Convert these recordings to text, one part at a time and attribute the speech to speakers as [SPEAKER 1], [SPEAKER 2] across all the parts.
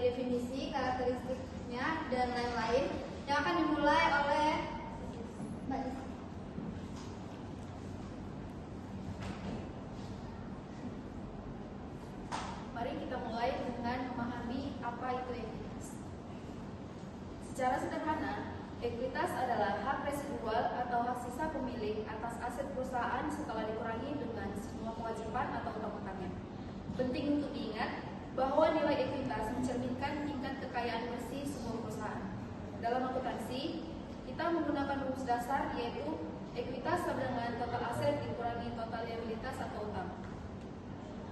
[SPEAKER 1] definisi, karakteristiknya, dan lain-lain yang akan dimulai oleh Mbak Nisa. Mari kita mulai dengan memahami apa itu ekuitas. Secara sederhana, ekuitas adalah hak residual atau hak sisa pemilik atas aset perusahaan setelah dikurangi dengan semua kewajiban atau utang-utangnya. Penting untuk diingat bahwa nilai ekuitas mencerminkan tingkat kekayaan bersih sebuah perusahaan. Dalam akuntansi, kita menggunakan rumus dasar yaitu ekuitas sama dengan total aset dikurangi total liabilitas atau utang.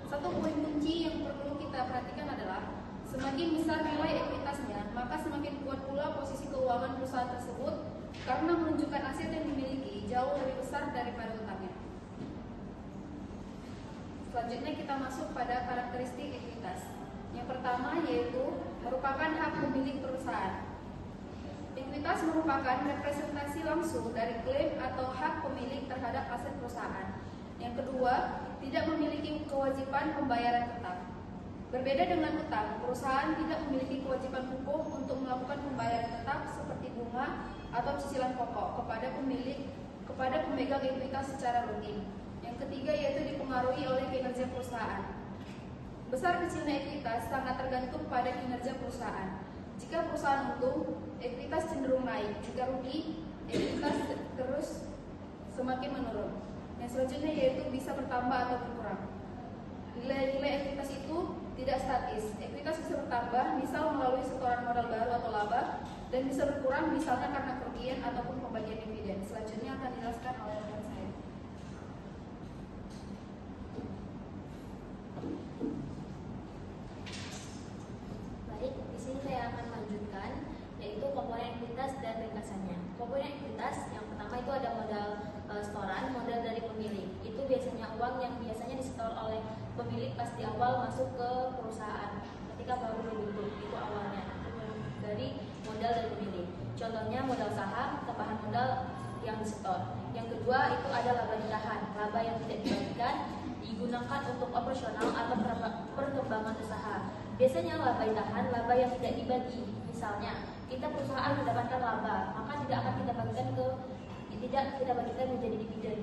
[SPEAKER 1] Satu poin kunci yang perlu kita perhatikan adalah semakin besar nilai ekuitasnya, maka semakin kuat pula posisi keuangan perusahaan tersebut karena menunjukkan aset yang dimiliki jauh lebih besar daripada utangnya. Selanjutnya kita masuk pada karakteristik ekuitas. Yang pertama yaitu merupakan hak pemilik perusahaan. Ekuitas merupakan representasi langsung dari klaim atau hak pemilik terhadap aset perusahaan. Yang kedua, tidak memiliki kewajiban pembayaran tetap. Berbeda dengan utang, perusahaan tidak memiliki kewajiban hukum untuk melakukan pembayaran tetap seperti bunga atau cicilan pokok kepada pemegang ekuitas secara rutin. Yang ketiga yaitu dipengaruhi oleh kinerja perusahaan. Besar kecilnya ekuitas sangat tergantung pada kinerja perusahaan. Jika perusahaan untung, ekuitas cenderung naik. Jika rugi, ekuitas terus semakin menurun. Yang selanjutnya yaitu bisa bertambah atau berkurang. Nilai-nilai ekuitas itu tidak statis. Ekuitas bisa bertambah misal melalui setoran modal baru atau laba, dan bisa berkurang misalnya karena kerugian ataupun pembagian dividen. Selanjutnya akan dijelaskan oleh rekan saya.
[SPEAKER 2] Baik, di sini saya akan melanjutkan yaitu komponen ekuitas dan ringkasannya. Komponen ekuitas yang pertama itu ada modal setoran, modal dari pemilik. Itu biasanya uang yang biasanya disetor oleh pemilik pas di awal masuk ke perusahaan ketika baru dibentuk, itu awalnya dari modal dari pemilik. Contohnya modal saham, tambahan modal yang disetor. Yang kedua itu ada laba ditahan, laba yang tidak dibagikan digunakan untuk operasional atau perkembangan usaha. Biasanya laba ditahan, laba yang tidak dibagi. Misalnya kita perusahaan mendapatkan laba, maka tidak akan kita bagikan menjadi dividen.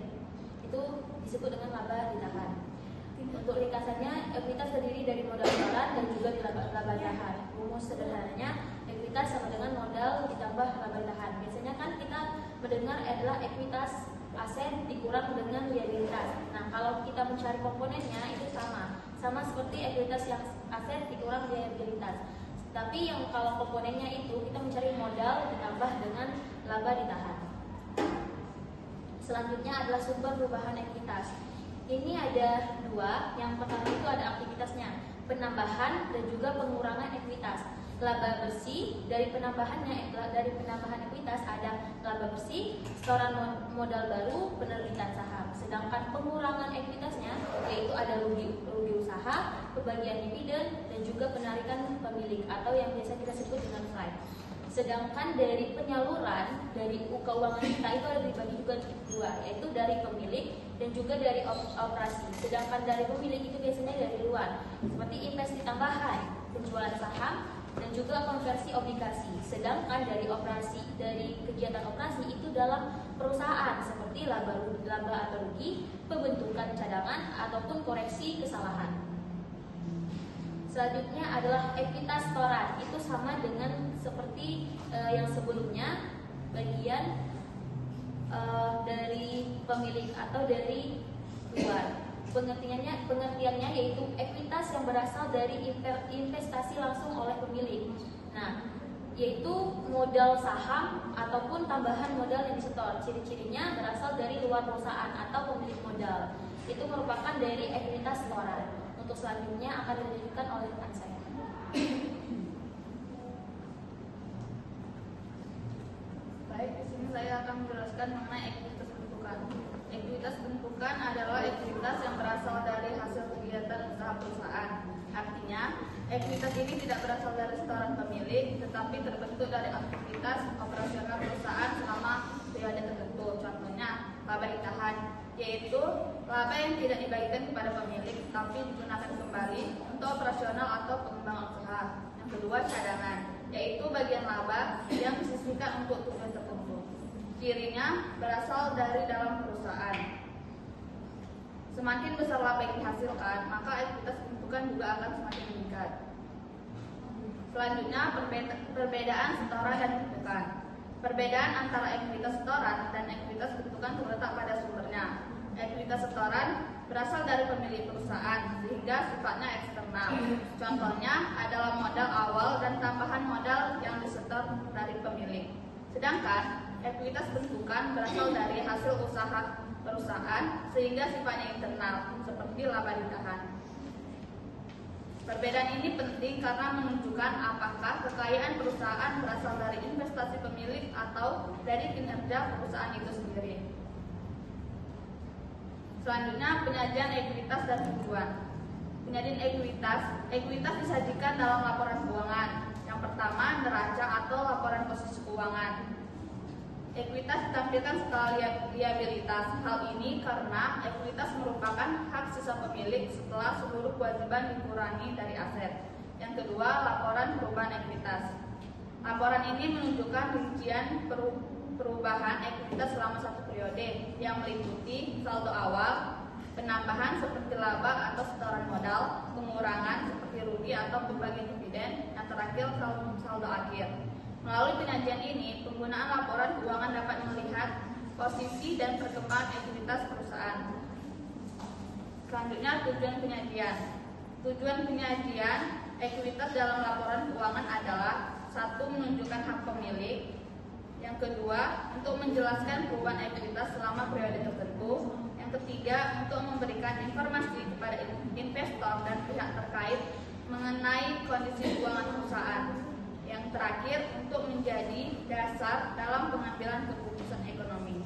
[SPEAKER 2] Itu disebut dengan laba ditahan. Untuk ringkasannya, ekuitas terdiri dari modal setoran dan juga laba tahan. Rumus sederhananya, ekuitas sama dengan modal ditambah laba tahan. Biasanya kan kita mendengar adalah ekuitas aset dikurang dengan liabilitas. Nah, kalau kita mencari komponennya itu sama seperti ekuitas yang aset dikurang liabilitas. Tapi yang kalau komponennya itu kita mencari modal ditambah dengan laba ditahan. Selanjutnya adalah sumber perubahan ekuitas. Ini ada dua. Yang pertama itu ada aktivitasnya, penambahan dan juga pengurangan ekuitas. Laba bersih dari penambahan ekuitas ada laba bersih, setoran modal baru, penerbitan saham. Sedangkan pengurangan ekuitasnya yaitu ada rugi usaha, pembagian dividen dan juga penarikan pemilik atau yang biasa kita sebut dengan flight. Sedangkan dari penyaluran dari keuangan kita itu ada dibagi juga dua, yaitu dari pemilik dan juga dari operasi. Sedangkan dari pemilik itu biasanya dari luar, seperti investasi tambahan, penjualan saham dan juga konversi obligasi. Sedangkan dari kegiatan operasi itu dalam perusahaan seperti laba atau rugi, pembentukan cadangan ataupun koreksi kesalahan. Selanjutnya adalah ekuitas setoran. Itu sama dengan seperti yang sebelumnya, bagian dari pemilik atau dari luar. Pengertiannya yaitu ekuitas yang berasal dari investasi langsung oleh pemilik. Nah, yaitu modal saham ataupun tambahan modal yang disetor. Ciri-cirinya berasal dari luar perusahaan atau pemilik modal. Itu merupakan dari ekuitas setoran. Untuk selanjutnya akan dilanjutkan oleh rekan saya.
[SPEAKER 1] Baik, di sini saya akan menjelaskan mengenai ekuitas bentukan. Ekuitas bentukan adalah ekuitas yang berasal dari hasil kegiatan usaha perusahaan. Artinya, ekuitas ini tidak berasal dari setoran pemilik, tetapi terbentuk dari aktivitas operasional perusahaan selama periode tertentu. Contohnya, laba ditahan, yaitu Laba yang tidak dibagikan kepada pemilik tapi digunakan kembali untuk operasional atau pengembangan usaha. Yang kedua, cadangan, yaitu bagian laba yang disisihkan untuk tujuan tertentu. Cirinya berasal dari dalam perusahaan. Semakin besar laba yang dihasilkan, maka ekuitas bentukan juga akan semakin meningkat. Selanjutnya, perbedaan setoran dan bentukan. Perbedaan antara ekuitas setoran dan ekuitas bentukan terletak pada sumbernya. Ekuitas setoran berasal dari pemilik perusahaan sehingga sifatnya eksternal. Contohnya adalah modal awal dan tambahan modal yang disetor dari pemilik. Sedangkan ekuitas bentukan berasal dari hasil usaha perusahaan sehingga sifatnya internal seperti laba ditahan. Perbedaan ini penting karena menunjukkan apakah kekayaan perusahaan berasal dari investasi pemilik atau dari kinerja perusahaan itu sendiri. Selanjutnya, penyajian ekuitas dan tujuan. Penyajian ekuitas disajikan dalam laporan keuangan. Yang pertama, neraca atau laporan posisi keuangan. Ekuitas ditampilkan setelah liabilitas. Hal ini karena ekuitas merupakan hak sisa pemilik setelah seluruh kewajiban dikurangi dari aset. Yang kedua, laporan perubahan ekuitas. Laporan ini menunjukkan rincian perubahan ekuitas selama satu periode yang meliputi saldo awal, penambahan seperti laba atau setoran modal, pengurangan seperti rugi atau pembagian dividen, yang terakhir saldo akhir. Melalui penyajian ini, penggunaan laporan keuangan dapat melihat posisi dan perkembangan ekuitas perusahaan. Selanjutnya, tujuan penyajian. Tujuan penyajian ekuitas dalam laporan keuangan adalah: satu, menunjukkan hak pemilik. Yang kedua, untuk menjelaskan perubahan ekuitas selama periode tertentu. Yang ketiga, untuk memberikan informasi kepada investor dan pihak terkait mengenai kondisi keuangan perusahaan. Yang terakhir, untuk menjadi dasar dalam pengambilan keputusan ekonomi.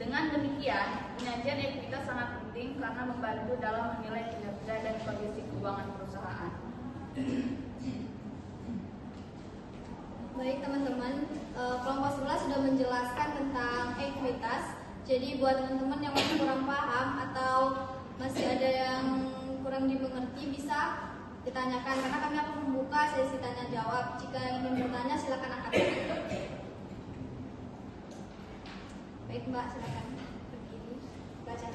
[SPEAKER 1] Dengan demikian, penyajian ekuitas sangat penting karena membantu dalam menilai kinerja dan kondisi keuangan perusahaan.
[SPEAKER 3] Baik teman-teman, kelompok 11 sudah menjelaskan tentang ekuitas. Jadi buat teman-teman yang masih kurang paham atau masih ada yang kurang dimengerti, bisa ditanyakan karena kami akan membuka sesi tanya jawab. Jika ingin bertanya silakan angkat tangan. Baik Mbak, silakan berdiri. Baca.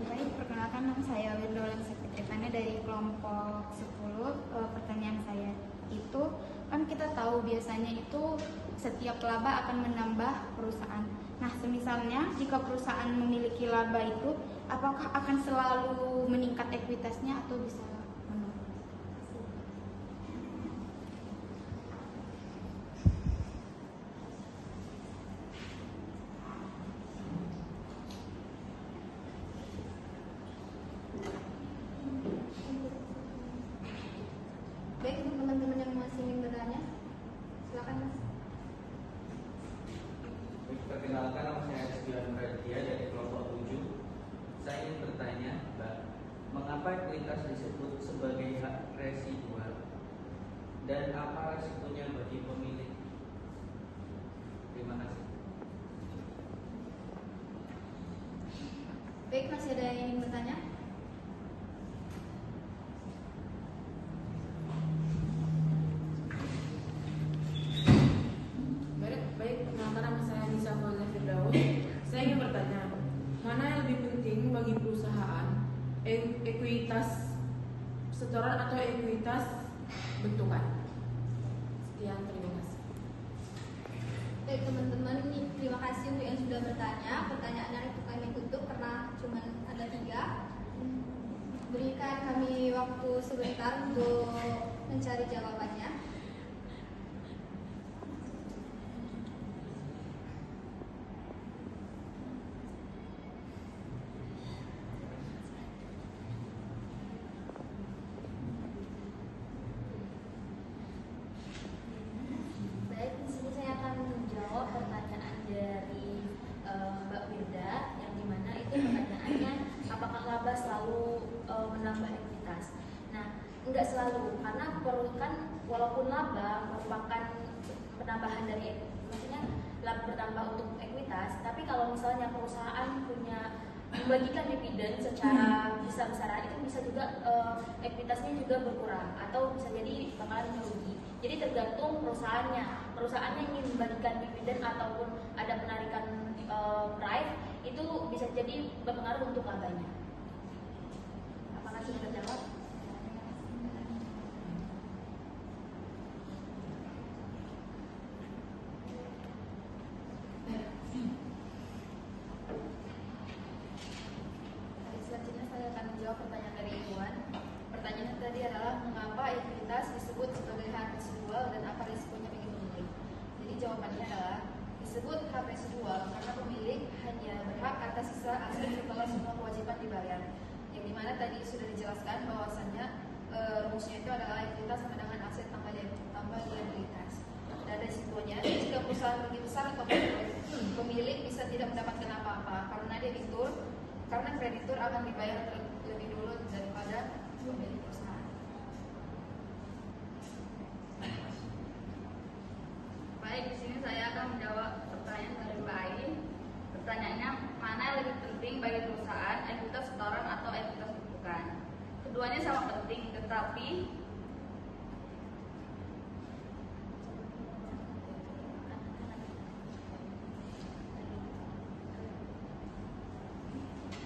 [SPEAKER 4] Baik, perkenalkan nama saya Wirdolan Sekretariatnya dari kelompok 10. Pertanyaan saya itu, kan kita tahu biasanya itu setiap laba akan menambah perusahaan. Nah, semisalnya jika perusahaan memiliki laba itu, apakah akan selalu meningkat ekuitasnya atau bisa menurun?
[SPEAKER 3] Baik, untuk teman-teman yang masih ingin bertanya, silakan Mas.
[SPEAKER 5] Perkenalkan, nama saya Rizky Raditya dari kelompok 7. Saya ingin bertanya, Mbak, mengapa ekuitas disebut sebagai hak residual dan apa resikonya bagi pemilik? Terima kasih.
[SPEAKER 3] Baik, masih ada yang ingin bertanya?
[SPEAKER 6] Baik, perkenalkan nama saya Nisa Fauzia Firdaus. Saya ingin bertanya, mana yang lebih penting bagi perusahaan, ekuitas setoran atau ekuitas bentukan? Sekian, terima kasih.
[SPEAKER 3] Baik teman-teman, terima kasih untuk yang sudah bertanya. Pertanyaannya itu kami tutup karena cuma ada 3. Berikan kami waktu sebentar untuk mencari jawabannya.
[SPEAKER 2] Baik, di sini saya akan menjawab pertanyaan dari Mbak Wirda, yang dimana itu pertanyaannya apakah laba selalu menambah ekuitas. Nah, enggak selalu, karena kan walaupun laba merupakan penambahan dari maksudnya laba bertambah untuk ekuitas, tapi kalau misalnya perusahaan punya membagikan dividen secara besar-besaran, itu bisa juga ekuitasnya juga berkurang atau bisa jadi bakalan merugi. Jadi tergantung perusahaannya ingin membagikan dividen ataupun ada penarikan price, itu bisa jadi berpengaruh untuk labanya. Apakah sudah terjawab?
[SPEAKER 1] Selanjutnya saya akan menjawab pertanyaan dari Iwan. Pertanyaan tadi adalah mengapa ekuitas disebut sebagai hak residual dan apa risikonya bagi pemilik. Jadi jawabannya adalah disebut hak residual karena pemilik hanya berhak atas sisa aset setelah semua kewajiban dibayar. Yang dimana tadi sudah dijelaskan bahwasannya rumusnya itu adalah ekuitas sama dengan aset tambah liabilitas. Dan risikonya jika perusahaan lebih besar atau pemilik bisa tidak mendapatkan apa-apa karena kreditur akan dibayar lebih dulu daripada pemilik perusahaan.
[SPEAKER 7] Baik, di sini saya akan menjawab pertanyaan dari Mbak Ain. Pertanyaannya, mana yang lebih penting bagi perusahaan, ekuitas setoran atau ekuitas tumpukan? Keduanya sama penting, tetapi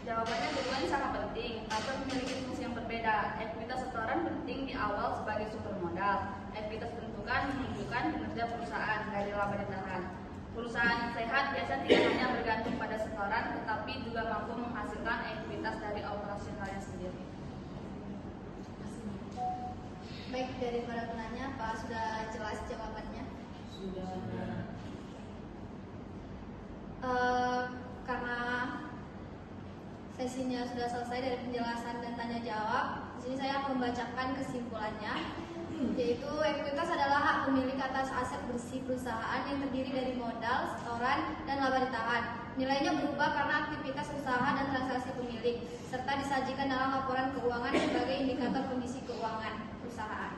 [SPEAKER 7] jawabannya keduanya sama penting, tapi memiliki fungsi yang berbeda. Ekuitas setoran penting di awal sebagai sumber modal. Ekuitas tumpukan menunjukkan kinerja perusahaan dari laba dan tahan. Perusahaan yang sehat biasa tidak hanya bergantung pada setoran, tetapi juga mampu menghasilkan ekuitas dari operasionalnya sendiri.
[SPEAKER 3] Baik, dari para penanya, Pak sudah jelas jawabannya?
[SPEAKER 6] Sudah.
[SPEAKER 3] Karena sesinya sudah selesai dari penjelasan dan tanya jawab, di sini saya akan membacakan kesimpulannya, yaitu ekuitas adalah hak pemilik atas aset bersih perusahaan yang terdiri dari modal, setoran, dan laba ditahan. Nilainya berubah karena aktivitas usaha dan transaksi pemilik, serta disajikan dalam laporan keuangan sebagai indikator kondisi keuangan perusahaan.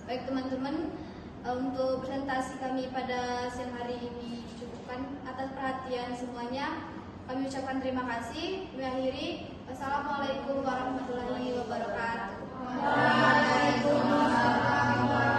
[SPEAKER 3] Baik teman-teman, untuk presentasi kami pada siang hari ini cukupkan. Atas perhatian semuanya, kami ucapkan terima kasih. Kami akhiri. Wassalamualaikum warahmatullahi wabarakatuh.
[SPEAKER 1] Waalaikumsalam.